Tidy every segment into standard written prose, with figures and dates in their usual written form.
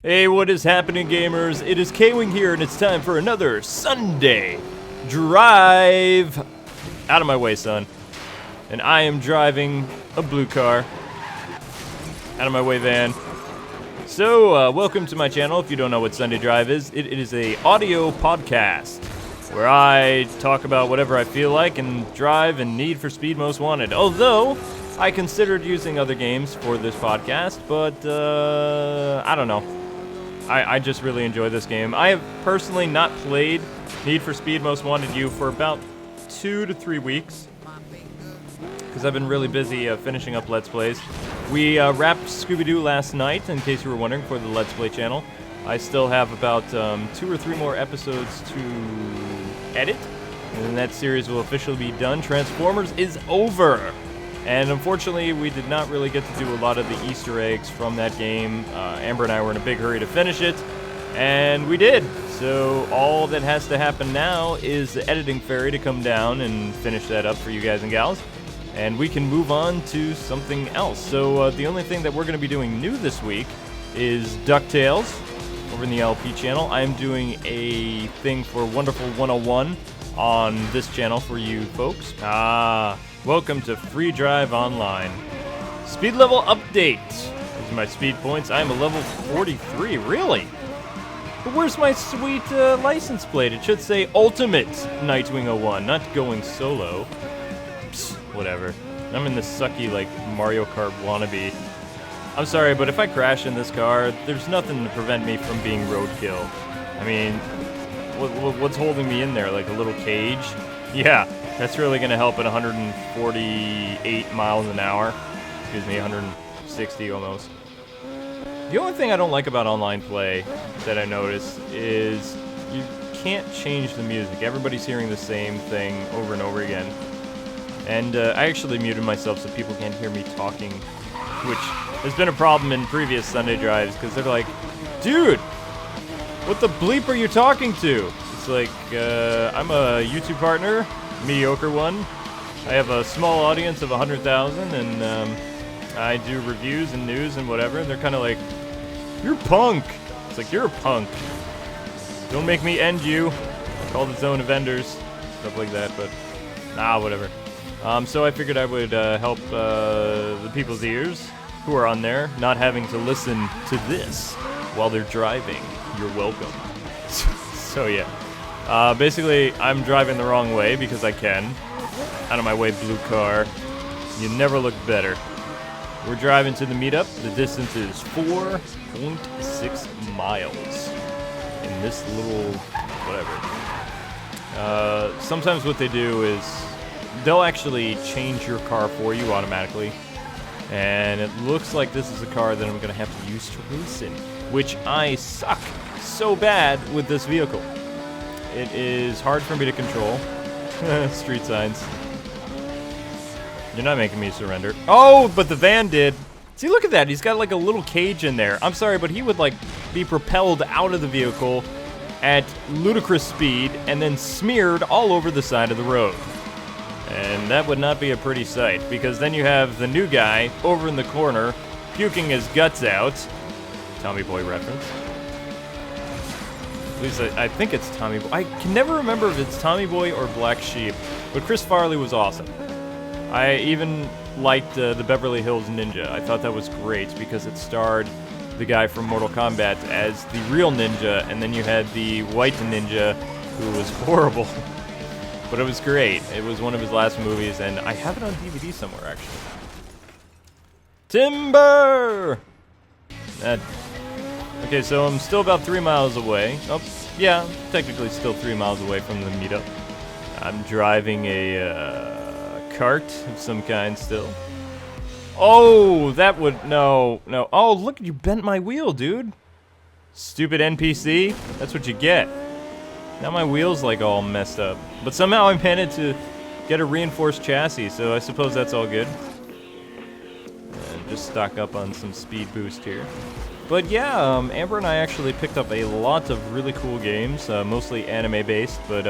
Hey, what is happening, gamers? It is K-Wing here, and it's time for another Sunday drive. Out of my way, son. And I am driving a blue car. Out of my way, van. So, welcome to my channel. If you don't know what Sunday Drive is, it is a audio podcast where I talk about whatever I feel like and drive and Need for Speed Most Wanted. Although, I considered using other games for this podcast, but, I don't know. I just really enjoy this game. I have personally not played Need for Speed Most Wanted U for about 2 to 3 weeks because I've been really busy finishing up Let's Plays. We wrapped Scooby-Doo last night, in case you were wondering, for the Let's Play channel. I still have about 2 or 3 more episodes to edit, and then that series will officially be done. Transformers is over! And unfortunately, we did not really get to do a lot of the Easter eggs from that game. Amber and I were in a big hurry to finish it, and we did. So all that has to happen now is the editing fairy to come down and finish that up for you guys and gals, and we can move on to something else. So the only thing that we're going to be doing new this week is DuckTales over in the LP channel. I'm doing a thing for Wonderful 101 on this channel for you folks. Welcome to Free Drive Online. Speed level update. These are my speed points. I'm a level 43, really? But where's my sweet license plate? It should say Ultimate Knightwing01, not going solo. Psst, whatever. I'm in this sucky, like, Mario Kart wannabe. I'm sorry, but if I crash in this car, there's nothing to prevent me from being roadkill. I mean, what's holding me in there? Like a little cage? Yeah. That's really going to help at 148 miles an hour. Excuse me, 160 almost. The only thing I don't like about online play that I noticed is you can't change the music. Everybody's hearing the same thing over and over again. And I actually muted myself so people can't hear me talking, which has been a problem in previous Sunday drives, because they're like, dude, what the bleep are you talking to? It's like, I'm a YouTube partner. Mediocre one. I have a small audience of 100,000, and I do reviews and news and whatever, and they're kind of like, you're punk. It's like, you're a punk. Don't make me end you. Call the zone of vendors. Stuff like that, but whatever. So I figured I would help the people's ears who are on there not having to listen to this while they're driving. You're welcome. So yeah. Basically, I'm driving the wrong way because I can. Out of my way, blue car. You never look better. We're driving to the meetup. The distance is 4.6 miles in this little whatever. Sometimes what they do is they'll actually change your car for you automatically. And it looks like this is a car that I'm going to have to use to race in, which I suck so bad with this vehicle. It is hard for me to control. Street signs. You're not making me surrender. Oh, but the van did. See, look at that. He's got like a little cage in there. I'm sorry, but he would like be propelled out of the vehicle at ludicrous speed and then smeared all over the side of the road. And that would not be a pretty sight, because then you have the new guy over in the corner puking his guts out. Tommy Boy reference. At least I think it's Tommy Boy. I can never remember if it's Tommy Boy or Black Sheep, but Chris Farley was awesome. I even liked the Beverly Hills Ninja. I thought that was great because it starred the guy from Mortal Kombat as the real ninja, and then you had the white ninja who was horrible. But it was great. It was one of his last movies, and I have it on DVD somewhere, actually. Timber! Okay, so I'm still about 3 miles away. Oh, yeah, technically still 3 miles away from the meetup. I'm driving a cart of some kind still. Oh, that would... No. Oh, look, you bent my wheel, dude. Stupid NPC. That's what you get. Now my wheel's like all messed up. But somehow I managed to get a reinforced chassis, so I suppose that's all good. Just stock up on some speed boost here. But yeah, Amber and I actually picked up a lot of really cool games, mostly anime-based, but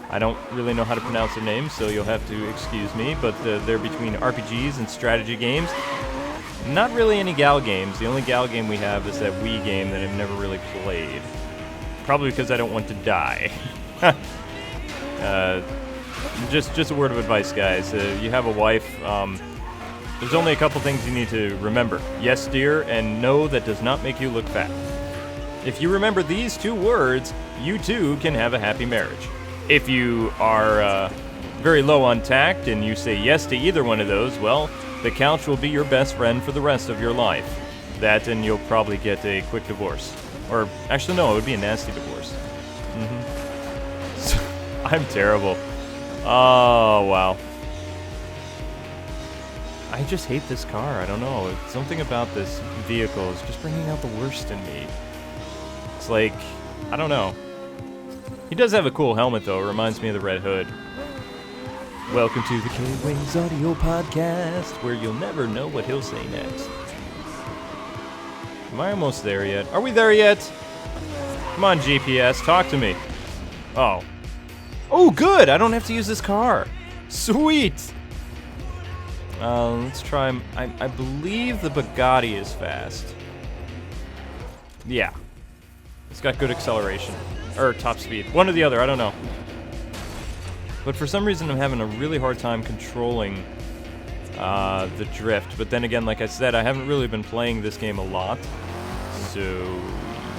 I don't really know how to pronounce their names, so you'll have to excuse me, but they're between RPGs and strategy games. Not really any Gal games. The only Gal game we have is that Wii game that I've never really played. Probably because I don't want to die. Just a word of advice, guys. You have a wife. There's only a couple things you need to remember. Yes, dear, and no, that does not make you look fat. If you remember these 2 words, you too can have a happy marriage. If you are very low on tact and you say yes to either one of those, well, the couch will be your best friend for the rest of your life. That, and you'll probably get a quick divorce. Or, actually, no, it would be a nasty divorce. I'm terrible. Oh, wow. I just hate this car. I don't know. Something about this vehicle is just bringing out the worst in me. It's like, I don't know. He does have a cool helmet, though. It reminds me of the Red Hood. Welcome to the K-Wings Audio Podcast, where you'll never know what he'll say next. Am I almost there yet? Are we there yet? Come on, GPS, talk to me. Oh. Oh, good! I don't have to use this car. Sweet! Let's try... I believe the Bugatti is fast. Yeah. It's got good acceleration. Or top speed. One or the other, I don't know. But for some reason, I'm having a really hard time controlling the drift. But then again, like I said, I haven't really been playing this game a lot. So,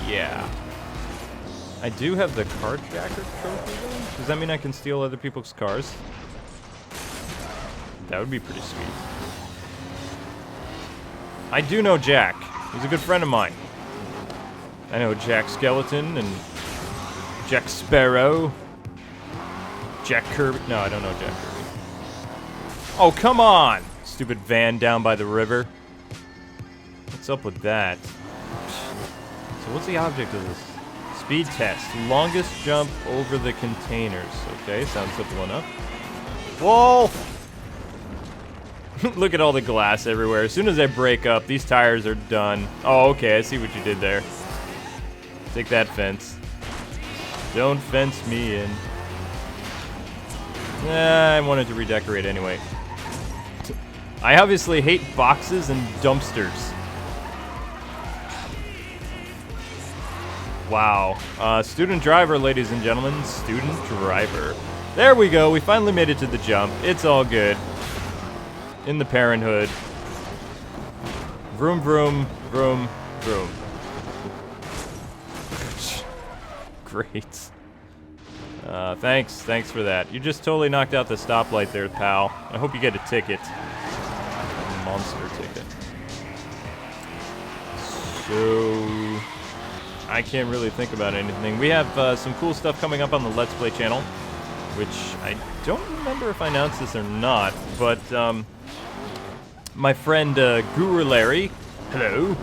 yeah. I do have the Carjacker trophy, though. Does that mean I can steal other people's cars? That would be pretty sweet. I do know Jack. He's a good friend of mine. I know Jack Skeleton and Jack Sparrow. Jack Kirby. No, I don't know Jack Kirby. Oh, come on! Stupid van down by the river. What's up with that? So what's the object of this? Speed test. Longest jump over the containers. Okay, sounds simple enough. Whoa! Look at all the glass everywhere. As soon as I break up, these tires are done. Oh, okay, I see what you did there. Take that, fence. Don't fence me in. I wanted to redecorate anyway. I obviously hate boxes and dumpsters. Wow. Student driver, ladies and gentlemen. Student driver. There we go. We finally made it to the jump. It's all good. In the parenthood. Vroom, vroom, vroom, vroom. Great. Thanks for that. You just totally knocked out the stoplight there, pal. I hope you get a ticket. A monster ticket. So... I can't really think about anything. We have some cool stuff coming up on the Let's Play channel, which I don't remember if I announced this or not, but my friend Guru Larry, hello,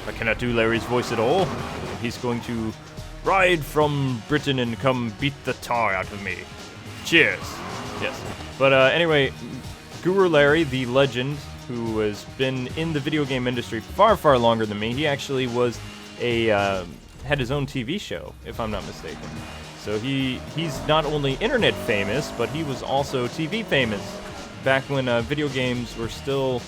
I cannot do Larry's voice at all. He's going to ride from Britain and come beat the tar out of me. Cheers. Yes. But anyway, Guru Larry, the legend, who has been in the video game industry far, far longer than me, he actually was had his own TV show, if I'm not mistaken. So he's not only internet famous, but he was also TV famous back when video games were still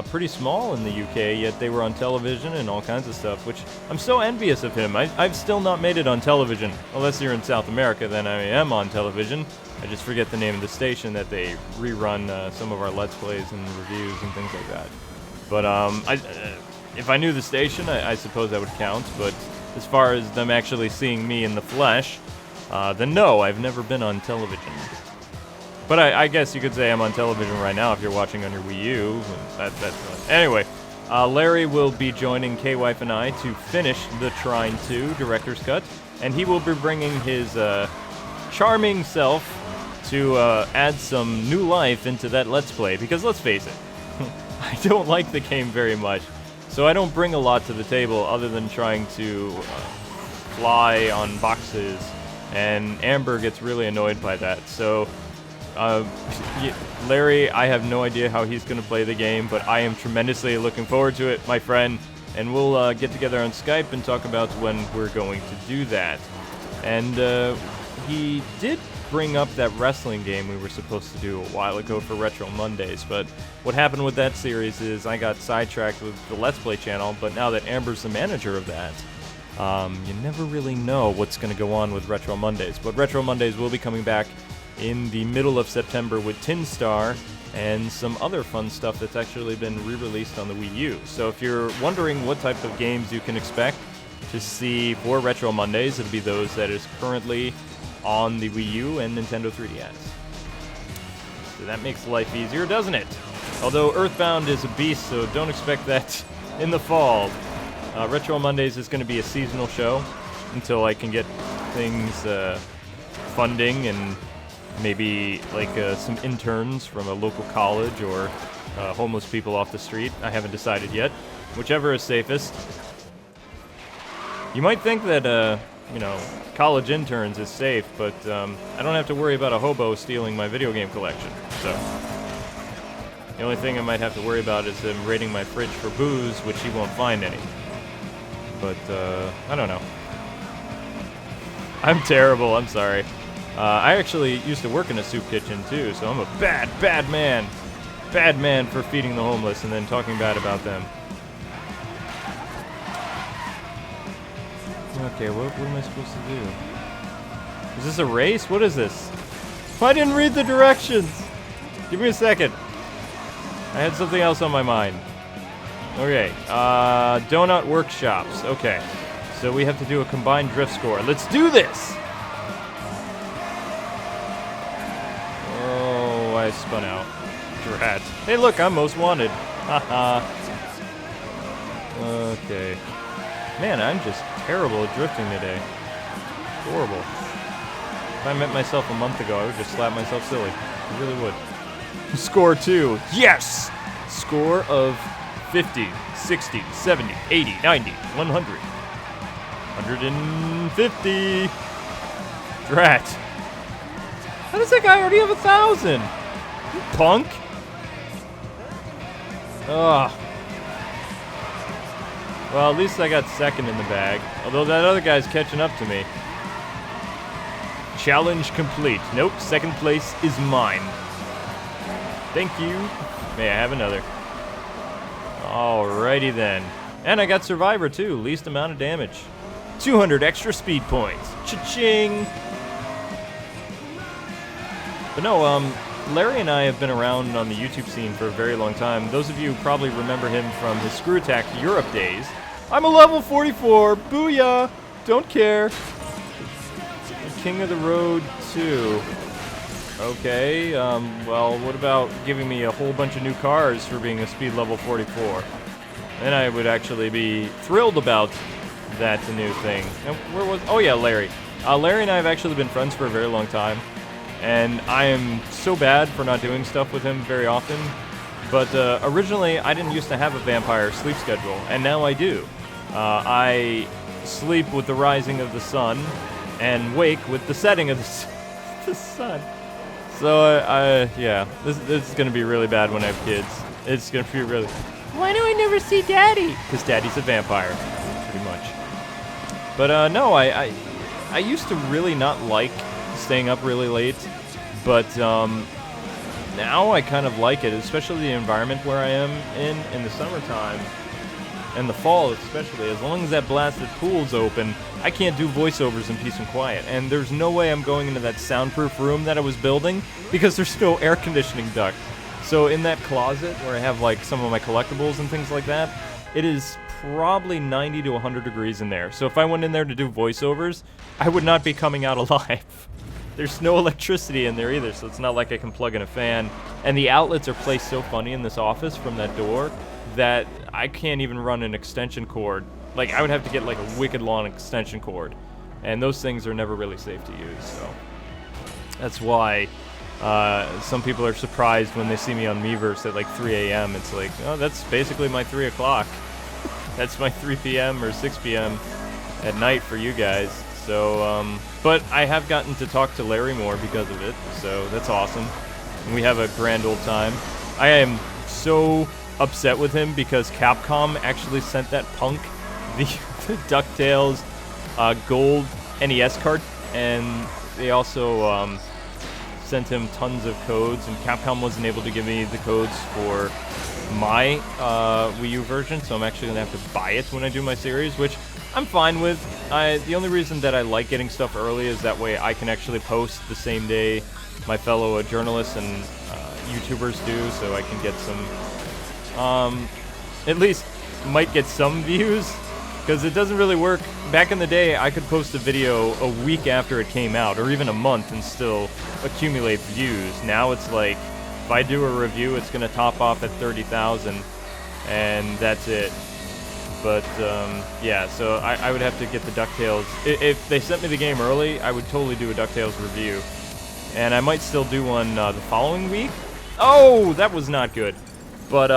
pretty small in the UK, yet they were on television and all kinds of stuff, which I'm so envious of him. I've still not made it on television. Unless you're in South America, then I am on television. I just forget the name of the station that they rerun some of our Let's Plays and reviews and things like that. But if I knew the station, I suppose that would count, but as far as them actually seeing me in the flesh, then no, I've never been on television. But I guess you could say I'm on television right now if you're watching on your Wii U. Anyway, Larry will be joining K-Wife and I to finish the Trine 2 Director's Cut, and he will be bringing his charming self to add some new life into that Let's Play, because let's face it, I don't like the game very much. So I don't bring a lot to the table other than trying to fly on boxes, and Amber gets really annoyed by that. So, Larry, I have no idea how he's going to play the game, but I am tremendously looking forward to it, my friend, and we'll get together on Skype and talk about when we're going to do that. And he did bring up that wrestling game we were supposed to do a while ago for Retro Mondays, but what happened with that series is I got sidetracked with the Let's Play channel, but now that Amber's the manager of that, you never really know what's going to go on with Retro Mondays. But Retro Mondays will be coming back in the middle of September with Tin Star and some other fun stuff that's actually been re-released on the Wii U. So if you're wondering what type of games you can expect to see for Retro Mondays, it'll be those that is currently on the Wii U and Nintendo 3DS. So that makes life easier, doesn't it? Although Earthbound is a beast, so don't expect that in the fall. Retro Mondays is going to be a seasonal show until I can get things, funding and maybe like some interns from a local college or homeless people off the street. I haven't decided yet. Whichever is safest. You might think that, you know, college interns is safe, but I don't have to worry about a hobo stealing my video game collection. So the only thing I might have to worry about is him raiding my fridge for booze, which he won't find any. But I don't know. I'm terrible, I'm sorry. I actually used to work in a soup kitchen too, so I'm a bad man. Bad man for feeding the homeless and then talking bad about them. Okay, what am I supposed to do? Is this a race? What is this? I didn't read the directions! Give me a second. I had something else on my mind. Okay, donut workshops. Okay, so we have to do a combined drift score. Let's do this! Oh, I spun out. Drat. Hey, look, I'm most wanted. Haha. Okay. Man, I'm just terrible at drifting today. Horrible. If I met myself a month ago, I would just slap myself silly. I really would. Score 2. Yes! Score of 50, 60, 70, 80, 90, 100. 150. Drat. How does that guy already have 1,000? You punk. Ugh. Well, at least I got second in the bag. Although that other guy's catching up to me. Challenge complete. Nope, second place is mine. Thank you. May I have another? Alrighty then. And I got Survivor too. Least amount of damage. 200 extra speed points. Cha-ching! But no, Larry and I have been around on the YouTube scene for a very long time. Those of you who probably remember him from his Screw Attack Europe days. I'm a level 44! Booyah! Don't care. King of the Road 2. Okay, well, what about giving me a whole bunch of new cars for being a speed level 44? Then I would actually be thrilled about that new thing. And where was... Oh yeah, Larry. Larry and I have actually been friends for a very long time. And I am so bad for not doing stuff with him very often. But originally, I didn't used to have a vampire sleep schedule, and now I do. I sleep with the rising of the sun, and wake with the setting of the sun. So, yeah, this is going to be really bad when I have kids. It's going to be really... Why do I never see Daddy? Because Daddy's a vampire, pretty much. But, no, I used to really not like staying up really late, but now I kind of like it, especially the environment where I am in the summertime, and the fall especially. As long as that blasted pool's open, I can't do voiceovers in peace and quiet, and there's no way I'm going into that soundproof room that I was building, because there's no air conditioning duct. So in that closet, where I have like some of my collectibles and things like that, it is probably 90 to 100 degrees in there. So if I went in there to do voiceovers, I would not be coming out alive. There's no electricity in there either, so it's not like I can plug in a fan. And the outlets are placed so funny in this office from that door that I can't even run an extension cord. Like, I would have to get like a wicked long extension cord. And those things are never really safe to use, so. That's why some people are surprised when they see me on Miiverse at like 3 a.m. It's like, oh, that's basically my 3 o'clock. That's my 3 p.m. or 6 p.m. at night for you guys. So, but I have gotten to talk to Larry more because of it, so that's awesome. And we have a grand old time. I am so upset with him because Capcom actually sent that punk the DuckTales gold NES card, and they also sent him tons of codes, and Capcom wasn't able to give me the codes for my Wii U version, so I'm actually going to have to buy it when I do my series, which I'm fine with. The only reason that I like getting stuff early is that way I can actually post the same day my fellow journalists and YouTubers do, so I can get some, at least might get some views, because it doesn't really work. Back in the day, I could post a video a week after it came out, or even a month, and still accumulate views. Now it's like, if I do a review, it's going to top off at 30,000, and that's it. But, yeah, so I would have to get the DuckTales. If they sent me the game early, I would totally do a DuckTales review. And I might still do one the following week. Oh, that was not good. But,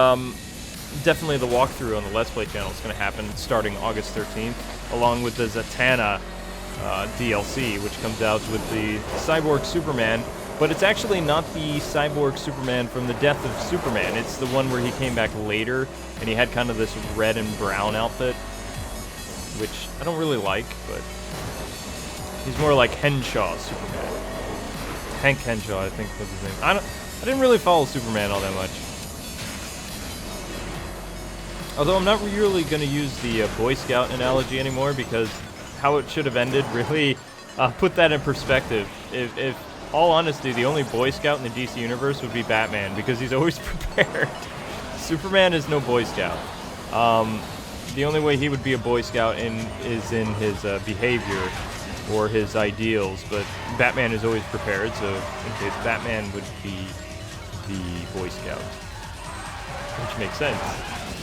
definitely the walkthrough on the Let's Play channel is going to happen starting August 13th, along with the Zatanna DLC, which comes out with the Cyborg Superman. But it's actually not the Cyborg Superman from the Death of Superman. It's the one where he came back later, and he had kind of this red and brown outfit, which I don't really like, but he's more like Henshaw Superman. Hank Henshaw, I think was his name. I didn't really follow Superman all that much. Although I'm not really going to use the Boy Scout analogy anymore, because how it should have ended really put that in perspective. If all honesty, the only Boy Scout in the DC universe would be Batman, because he's always prepared. Superman is no Boy Scout. The only way he would be a Boy Scout is in his behavior or his ideals, but Batman is always prepared, so in case Batman would be the Boy Scout. Which makes sense.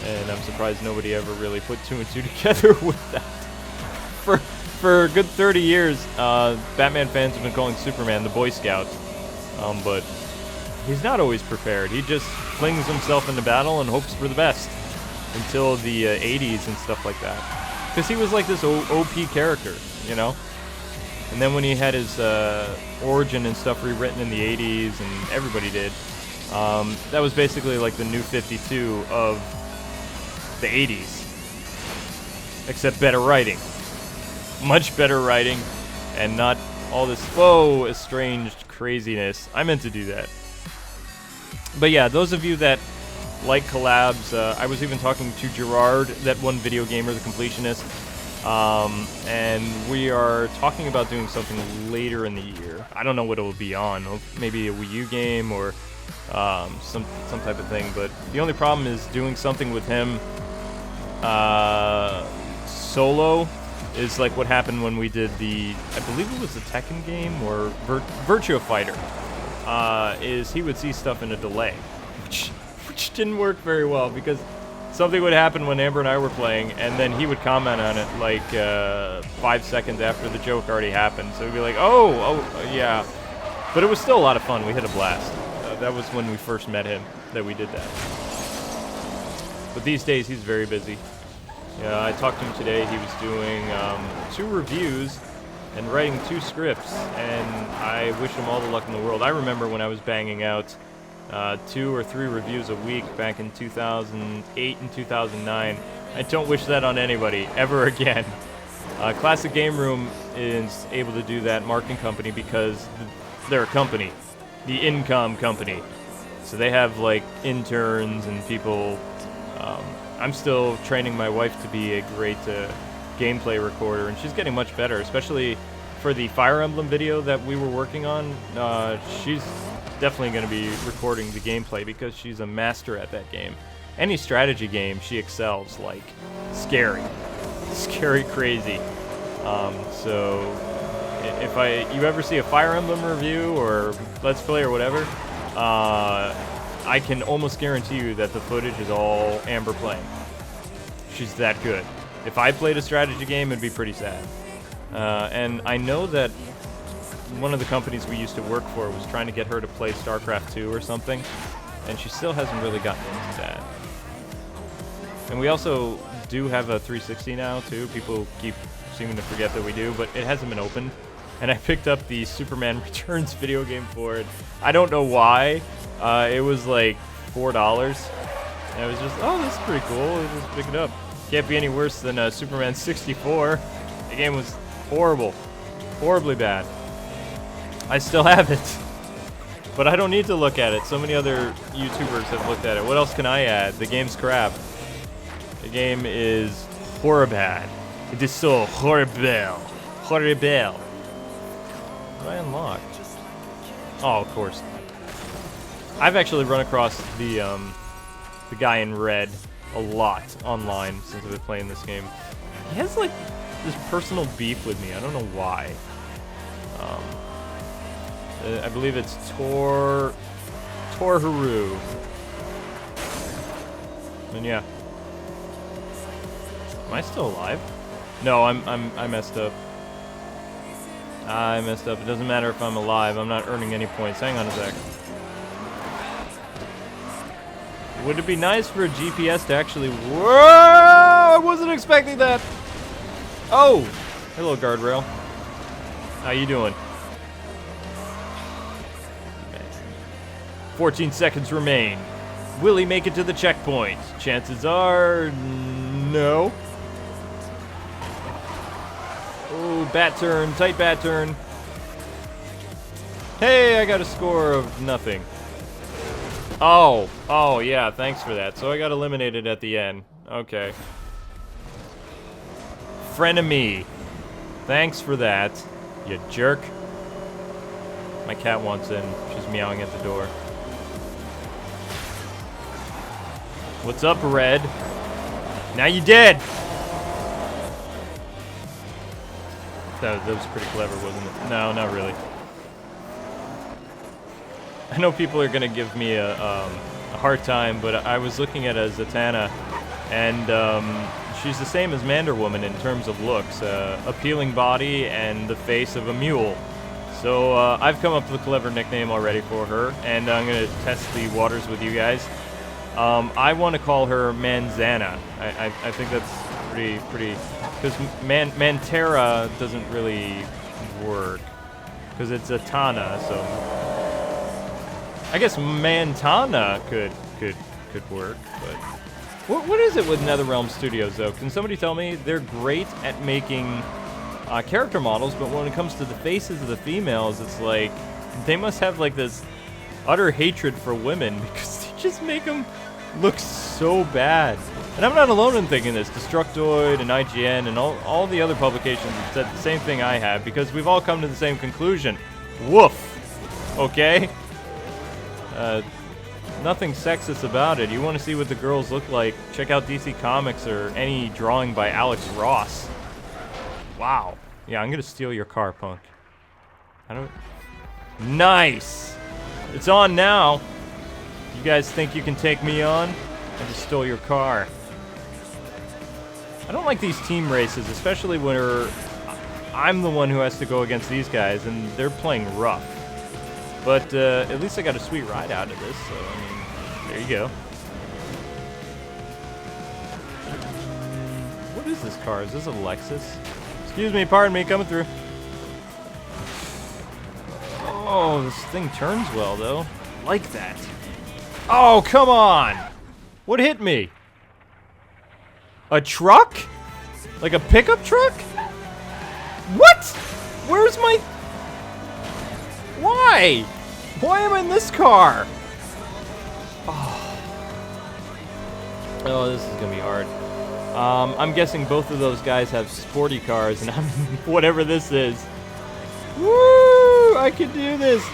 And I'm surprised nobody ever really put two and two together with that. For a good 30 years, Batman fans have been calling Superman the Boy Scout, but he's not always prepared. He just flings himself into battle and hopes for the best until the 80s and stuff like that. Because he was like this OP character, you know? And then when he had his origin and stuff rewritten in the 80s, and everybody did, that was basically like the New 52 of the 80s. Except better writing. Much better writing, and not all this estranged craziness. I meant to do that. But yeah, those of you that like collabs, I was even talking to Gerard, that one video gamer, the completionist, and we are talking about doing something later in the year. I don't know what it will be on, maybe a Wii U game or some type of thing, but the only problem is doing something with him solo is like what happened when we did the, I believe it was the Tekken game or Virtua Fighter, is he would see stuff in a delay, which didn't work very well, because something would happen when Amber and I were playing, and then he would comment on it like 5 seconds after the joke already happened, so he'd be like, oh, yeah. But it was still a lot of fun. We had a blast. That was when we first met him that we did that. But these days, he's very busy. Yeah, I talked to him today. He was doing 2 reviews and writing 2 scripts, and I wish him all the luck in the world. I remember when I was banging out 2 or 3 reviews a week back in 2008 and 2009. I don't wish that on anybody ever again. Classic Game Room is able to do that marketing company because they're a company, the Incom company. So they have like interns and people. I'm still training my wife to be a great gameplay recorder, and she's getting much better, especially for the Fire Emblem video that we were working on. She's definitely going to be recording the gameplay because she's a master at that game. Any strategy game, she excels, like scary crazy. So if you ever see a Fire Emblem review or Let's Play or whatever, I can almost guarantee you that the footage is all Amber playing. She's that good. If I played a strategy game, it'd be pretty sad. And I know that one of the companies we used to work for was trying to get her to play StarCraft 2 or something, and she still hasn't really gotten into that. And we also do have a 360 now, too. People keep seeming to forget that we do, but it hasn't been opened. And I picked up the Superman Returns video game for it. I don't know why. It was like $4. And I was just, oh, this is pretty cool. I'll just pick it up. Can't be any worse than Superman 64. The game was horrible. Horribly bad. I still have it. But I don't need to look at it. So many other YouTubers have looked at it. What else can I add? The game's crap. The game is horrible. It is so horrible. Horrible. What did I unlock? Oh, of course. I've actually run across the guy in red a lot online since I've been playing this game. He has like this personal beef with me. I don't know why. I believe it's Torharu. And yeah. Am I still alive? No, I messed up. I messed up. It doesn't matter if I'm alive. I'm not earning any points. Hang on a sec. Would it be nice for a GPS to actually... Whoa! I wasn't expecting that. Oh! Hello, guardrail. How you doing? 14 seconds remain. Will he make it to the checkpoint? Chances are... no. Oh, bat turn. Tight bat turn. Hey, I got a score of nothing. Oh, yeah, thanks for that. So I got eliminated at the end. Okay. Frenemy. Thanks for that, you jerk. My cat wants in. She's meowing at the door. What's up, Red? Now you dead! That was pretty clever, wasn't it? No, not really. I know people are gonna give me a hard time, but I was looking at a Zatanna, and she's the same as Mander Woman in terms of looks, appealing body and the face of a mule. So I've come up with a clever nickname already for her, and I'm gonna test the waters with you guys. I want to call her Manzana. I think that's pretty, because Mantera doesn't really work, because it's a Tana, so I guess Mantana could work, but what is it with NetherRealm Studios though? Can somebody tell me? They're great at making character models, but when it comes to the faces of the females, it's like they must have like this utter hatred for women because they just make them look so bad. And I'm not alone in thinking this. Destructoid and IGN and all the other publications have said the same thing I have, because we've all come to the same conclusion. Woof. Okay? Nothing sexist about it. You want to see what the girls look like, check out DC Comics or any drawing by Alex Ross. Wow. Yeah, I'm gonna steal your car, punk. I don't... Nice! It's on now. You guys think you can take me on? I just stole your car. I don't like these team races, especially when I'm the one who has to go against these guys, and they're playing rough. But at least I got a sweet ride out of this, so, I mean, there you go. What is this car? Is this a Lexus? Excuse me, pardon me, coming through. Oh, this thing turns well, though. Like that. Oh, come on! What hit me? A truck? Like a pickup truck? What? Where's my... Why? Why am I in this car? Oh, this is gonna be hard. I'm guessing both of those guys have sporty cars, and I'm whatever this is. Woo! I can do this.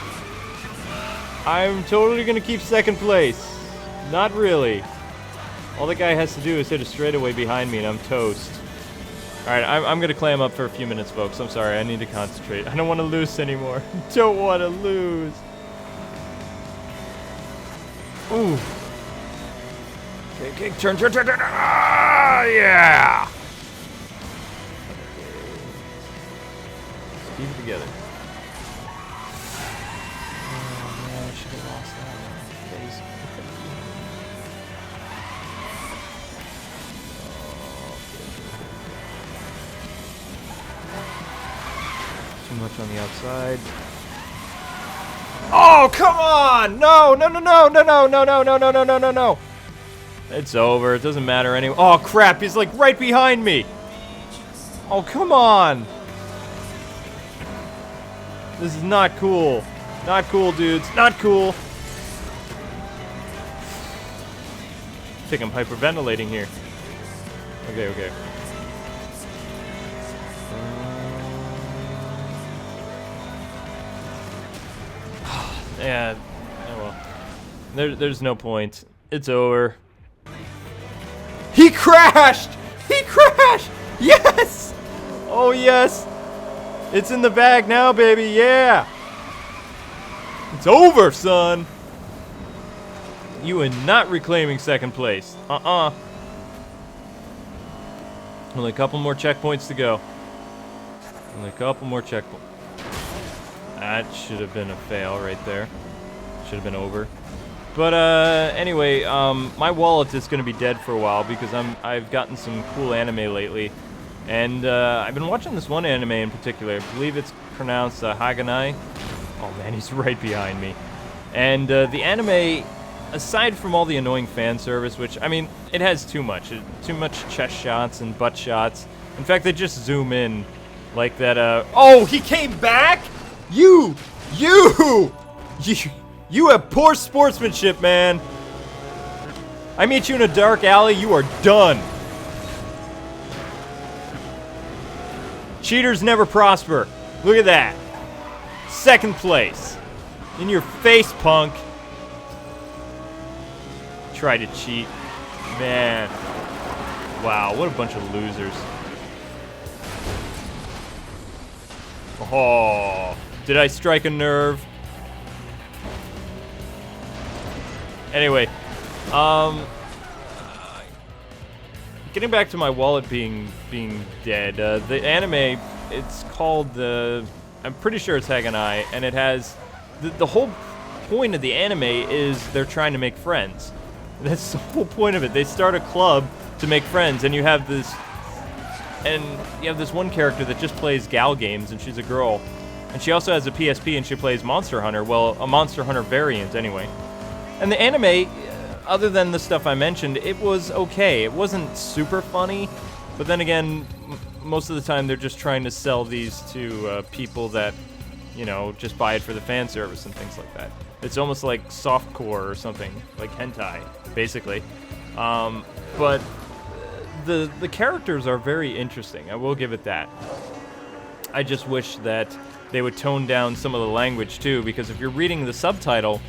I'm totally gonna keep second place. Not really. All the guy has to do is hit a straightaway behind me, and I'm toast. Alright, I'm gonna clam up for a few minutes, folks. I'm sorry, I need to concentrate. I don't want to lose anymore. Don't want to lose. Ooh. Okay, turn. Ah, yeah! Keep it together. Oh, man, I should have lost that face. Too much on the outside. Oh, come on! No! It's over. It doesn't matter anyway. Oh, crap. He's like right behind me. Oh, come on. This is not cool. Not cool, dudes. Not cool. I think I'm hyperventilating here. Okay, okay. Yeah, oh well. There's no point. It's over. He crashed! He crashed! Yes! Oh, yes! It's in the bag now, baby, yeah! It's over, son! You are not reclaiming second place. Only a couple more checkpoints to go. Only a couple more checkpoints. That should have been a fail right there. Should have been over. But anyway, my wallet is going to be dead for a while because I've gotten some cool anime lately, and I've been watching this one anime in particular. I believe it's pronounced Haganai. Oh man, he's right behind me. And the anime, aside from all the annoying fan service, which I mean, it has too much chest shots and butt shots. In fact, they just zoom in like that. Oh, he came back! You have poor sportsmanship, man. I meet you in a dark alley, you are done. Cheaters never prosper. Look at that. Second place. In your face, punk. Try to cheat. Man. Wow, what a bunch of losers. Oh, did I strike a nerve? Anyway, getting back to my wallet being dead, the anime, it's called I'm pretty sure it's Haganai, and it has, the whole point of the anime is they're trying to make friends. That's the whole point of it. They start a club to make friends, and you have this one character that just plays gal games, and she's a girl. And she also has a PSP, and she plays Monster Hunter, well, a Monster Hunter variant, anyway. And the anime, other than the stuff I mentioned, it was okay. It wasn't super funny, but then again, most of the time they're just trying to sell these to people that, you know, just buy it for the fan service and things like that. It's almost like softcore or something, like hentai, basically. But the characters are very interesting, I will give it that. I just wish that they would tone down some of the language too, because if you're reading the subtitle,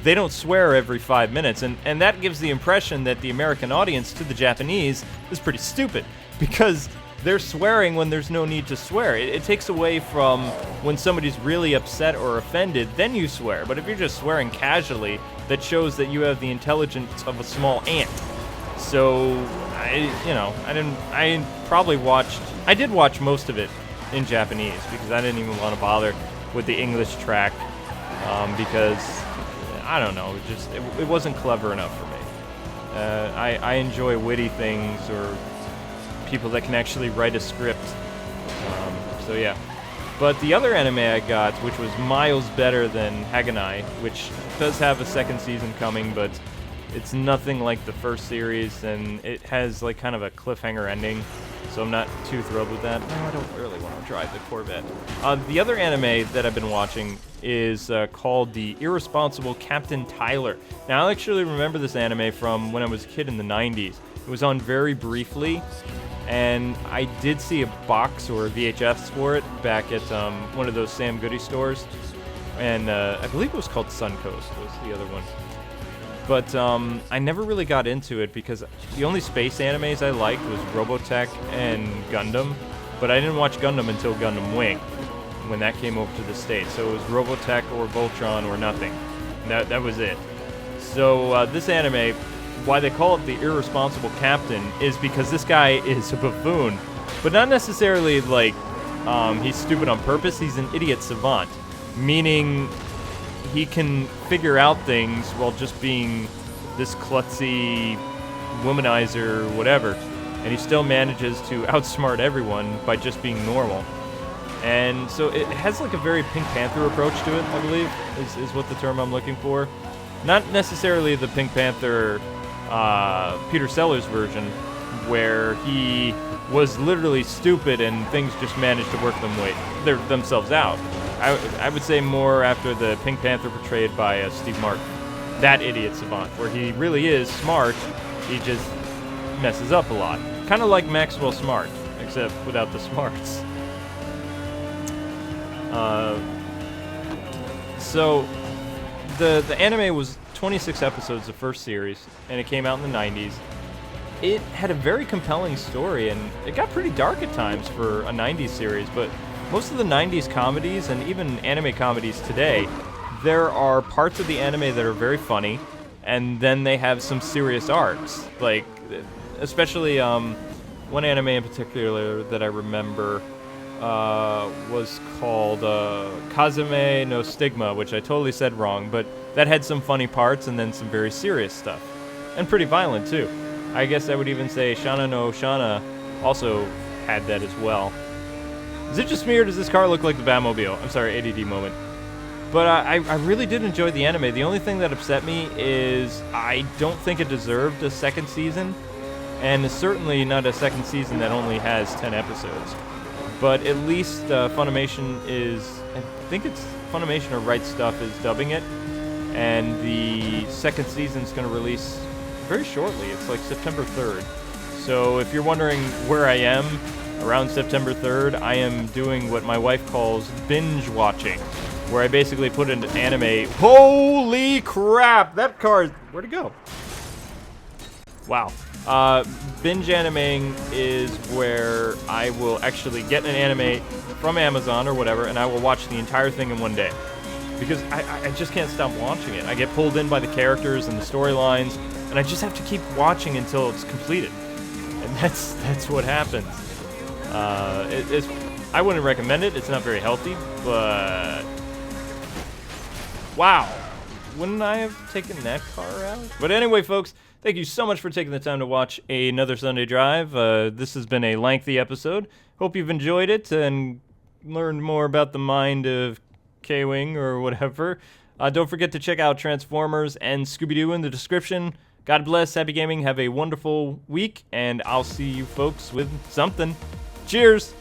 they don't swear every 5 minutes, and that gives the impression that the American audience to the Japanese is pretty stupid, because they're swearing when there's no need to swear. It takes away from when somebody's really upset or offended, then you swear. But if you're just swearing casually, that shows that you have the intelligence of a small ant. So, I did watch most of it in Japanese, because I didn't even want to bother with the English track, because I don't know, it wasn't clever enough for me. I enjoy witty things or people that can actually write a script. So yeah. But the other anime I got, which was miles better than Haganai, which does have a second season coming, but it's nothing like the first series, and it has like kind of a cliffhanger ending, so I'm not too thrilled with that. No, I don't really want to drive the Corvette. The other anime that I've been watching is called The Irresponsible Captain Tyler. Now, I actually remember this anime from when I was a kid in the 90s. It was on very briefly, and I did see a box or a VHS for it back at one of those Sam Goody stores, and I believe it was called Suncoast was the other one. But I never really got into it because the only space animes I liked was Robotech and Gundam, but I didn't watch Gundam until Gundam Wing, when that came over to the States. So it was Robotech or Voltron or nothing. That was it. So this anime, why they call it the Irresponsible Captain, is because this guy is a buffoon, but not necessarily like he's stupid on purpose. He's an idiot savant, meaning he can figure out things while just being this klutzy womanizer, whatever, and he still manages to outsmart everyone by just being normal. And so it has like a very Pink Panther approach to it, I believe, is what the term I'm looking for. Not necessarily the Pink Panther Peter Sellers version, where he was literally stupid and things just managed to work themselves out. I would say more after the Pink Panther portrayed by Steve Martin. That idiot savant, where he really is smart, he just messes up a lot. Kind of like Maxwell Smart, except without the smarts. So, the anime was 26 episodes, the first series, and it came out in the 90s. It had a very compelling story, and it got pretty dark at times for a 90s series, but most of the 90s comedies, and even anime comedies today, there are parts of the anime that are very funny, and then they have some serious arcs. Like, especially one anime in particular that I remember was called Kazume no Stigma, which I totally said wrong, but that had some funny parts and then some very serious stuff. And pretty violent, too. I guess I would even say Shana no Shana also had that as well. Is it just me, or does this car look like the Batmobile? I'm sorry, ADD moment. But I really did enjoy the anime. The only thing that upset me is I don't think it deserved a second season, and certainly not a second season that only has 10 episodes. But at least Funimation is, I think it's Funimation or Right Stuff is dubbing it, and the second season's going to release very shortly. It's like September 3rd. So if you're wondering where I am around September 3rd, I am doing what my wife calls binge watching, where I basically put an anime. Holy crap! That car, where'd it go? Wow. Binge animing is where I will actually get an anime from Amazon or whatever, and I will watch the entire thing in one day. Because I just can't stop watching it. I get pulled in by the characters and the storylines, and I just have to keep watching until it's completed. And that's what happens. I wouldn't recommend it. It's not very healthy, but wow, wouldn't I have taken that car out? But anyway, folks, thank you so much for taking the time to watch another Sunday Drive. This has been a lengthy episode. Hope you've enjoyed it and learned more about the mind of K-Wing or whatever. Don't forget to check out Transformers and Scooby-Doo in the description. God bless, happy gaming, have a wonderful week, and I'll see you folks with something. Cheers!